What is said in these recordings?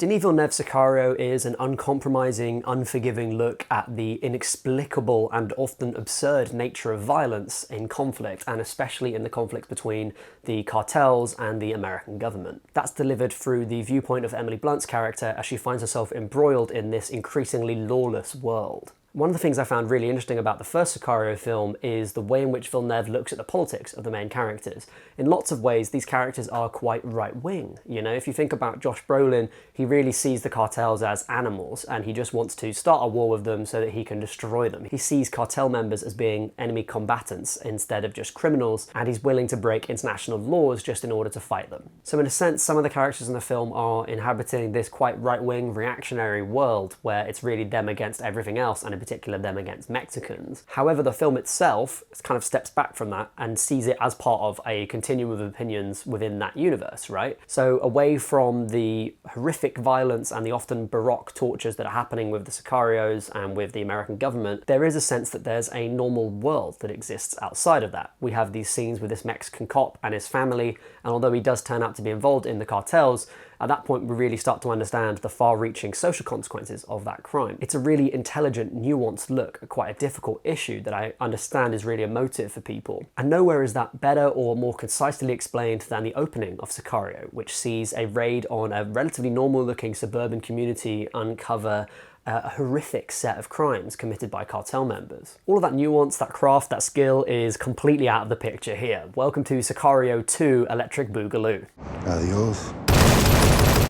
Denis Villeneuve's Sicario is an uncompromising, unforgiving look at the inexplicable and often absurd nature of violence in conflict, and especially in the conflict between the cartels and the American government. That's delivered through the viewpoint of Emily Blunt's character as she finds herself embroiled in this increasingly lawless world. One of the things I found really interesting about the first Sicario film is the way in which Villeneuve looks at the politics of the main characters. In lots of ways, these characters are quite right-wing. You know, if you think about Josh Brolin, he really sees the cartels as animals, and he just wants to start a war with them so that he can destroy them. He sees cartel members as being enemy combatants instead of just criminals, and he's willing to break international laws just in order to fight them. So in a sense, some of the characters in the film are inhabiting this quite right-wing, reactionary world where it's really them against everything else, and in particular them against Mexicans. However, the film itself kind of steps back from that and sees it as part of a continuum of opinions within that universe, right? So away from the horrific violence and the often baroque tortures that are happening with the Sicarios and with the American government, there is a sense that there's a normal world that exists outside of that. We have these scenes with this Mexican cop and his family, and although he does turn out to be involved in the cartels, at that point we really start to understand the far-reaching social consequences of that crime. It's a really intelligent, nuanced look at quite a difficult issue that I understand is really emotive for people. And nowhere is that better or more concisely explained than the opening of Sicario, which sees a raid on a relatively normal-looking suburban community uncover a horrific set of crimes committed by cartel members. All of that nuance, that craft, that skill is completely out of the picture here. Welcome to Sicario 2 Electric Boogaloo. Adios.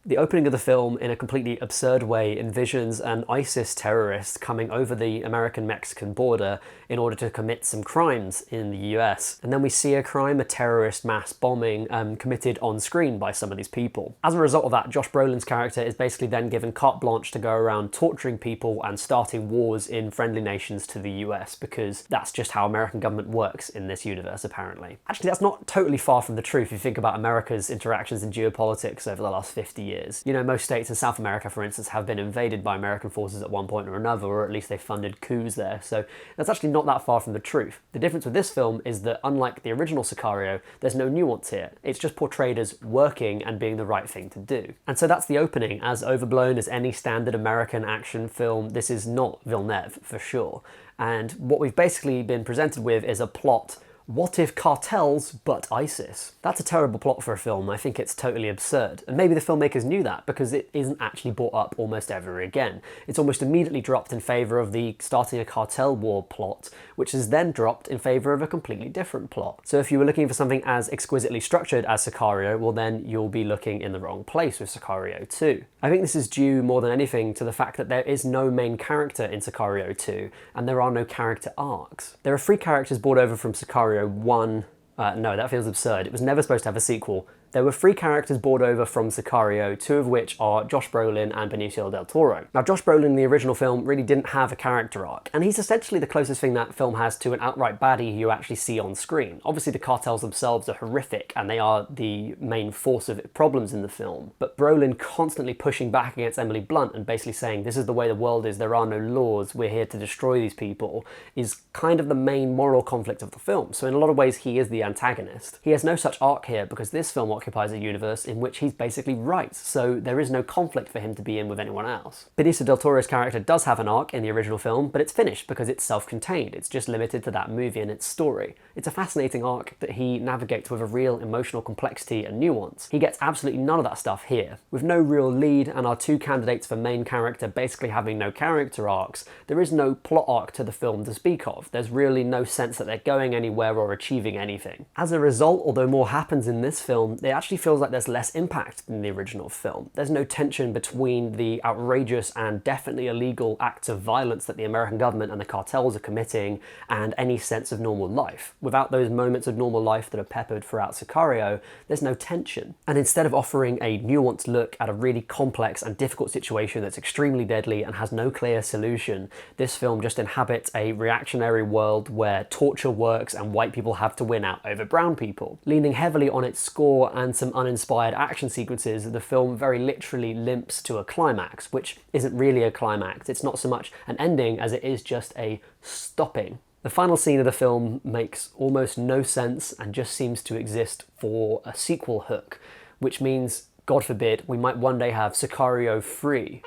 The opening of the film, in a completely absurd way, envisions an ISIS terrorist coming over the American-Mexican border in order to commit some crimes in the US. And then we see a crime, a terrorist mass bombing, committed on screen by some of these people. As a result of that, Josh Brolin's character is basically then given carte blanche to go around torturing people and starting wars in friendly nations to the US, because that's just how American government works in this universe, apparently. Actually, that's not totally far from the truth if you think about America's interactions in geopolitics over the last 50 years. You know, most states in South America, for instance, have been invaded by American forces at one point or another, or at least they funded coups there, so that's actually not that far from the truth. The difference with this film is that, unlike the original Sicario, there's no nuance here. It's just portrayed as working and being the right thing to do. And so that's the opening. As overblown as any standard American action film, this is not Villeneuve, for sure. And what we've basically been presented with is a plot. What if cartels but ISIS? That's a terrible plot for a film. I think it's totally absurd. And maybe the filmmakers knew that, because it isn't actually brought up almost ever again. It's almost immediately dropped in favour of the starting a cartel war plot, which is then dropped in favour of a completely different plot. So if you were looking for something as exquisitely structured as Sicario, well then you'll be looking in the wrong place with Sicario 2. I think this is due more than anything to the fact that there is no main character in Sicario 2, and there are no character arcs. There are 3 characters brought over from Sicario 1. No, that feels absurd. It was never supposed to have a sequel. There were 3 characters brought over from Sicario, 2 of which are Josh Brolin and Benicio del Toro. Now, Josh Brolin in the original film really didn't have a character arc, and he's essentially the closest thing that film has to an outright baddie you actually see on screen. Obviously, the cartels themselves are horrific, and they are the main force of problems in the film, but Brolin constantly pushing back against Emily Blunt and basically saying, this is the way the world is, there are no laws, we're here to destroy these people, is kind of the main moral conflict of the film. So in a lot of ways, he is the antagonist. He has no such arc here, because this film occupies a universe in which he's basically right, so there is no conflict for him to be in with anyone else. Benicio del Toro's character does have an arc in the original film, but it's finished because it's self-contained. It's just limited to that movie and its story. It's a fascinating arc that he navigates with a real emotional complexity and nuance. He gets absolutely none of that stuff here. With no real lead and our 2 candidates for main character basically having no character arcs, there is no plot arc to the film to speak of. There's really no sense that they're going anywhere or achieving anything. As a result, although more happens in this film, it actually feels like there's less impact than the original film. There's no tension between the outrageous and definitely illegal acts of violence that the American government and the cartels are committing and any sense of normal life. Without those moments of normal life that are peppered throughout Sicario, there's no tension. And instead of offering a nuanced look at a really complex and difficult situation that's extremely deadly and has no clear solution, this film just inhabits a reactionary world where torture works and white people have to win out over brown people. Leaning heavily on its score and some uninspired action sequences, the film very literally limps to a climax, which isn't really a climax. It's not so much an ending as it is just a stopping. The final scene of the film makes almost no sense and just seems to exist for a sequel hook, which means God forbid, we might one day have Sicario 3.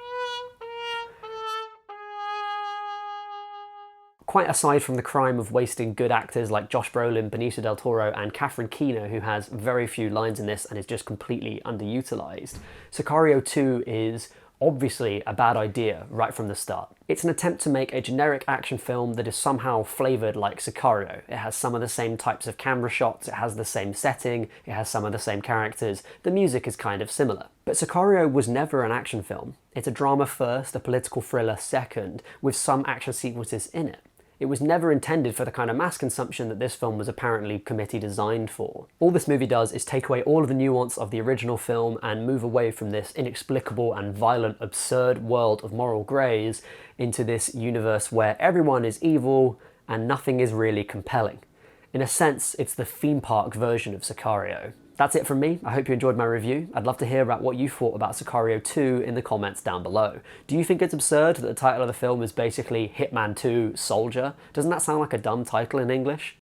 Quite aside from the crime of wasting good actors like Josh Brolin, Benicio del Toro, and Catherine Keener, who has very few lines in this and is just completely underutilized, Sicario 2 is obviously a bad idea right from the start. It's an attempt to make a generic action film that is somehow flavoured like Sicario. It has some of the same types of camera shots, it has the same setting, it has some of the same characters, the music is kind of similar. But Sicario was never an action film. It's a drama first, a political thriller second, with some action sequences in it. It was never intended for the kind of mass consumption that this film was apparently committee designed for. All this movie does is take away all of the nuance of the original film and move away from this inexplicable and violent, absurd world of moral greys into this universe where everyone is evil and nothing is really compelling. In a sense, it's the theme park version of Sicario. That's it from me. I hope you enjoyed my review. I'd love to hear about what you thought about Sicario 2 in the comments down below. Do you think it's absurd that the title of the film is basically Hitman 2 Soldier? Doesn't that sound like a dumb title in English?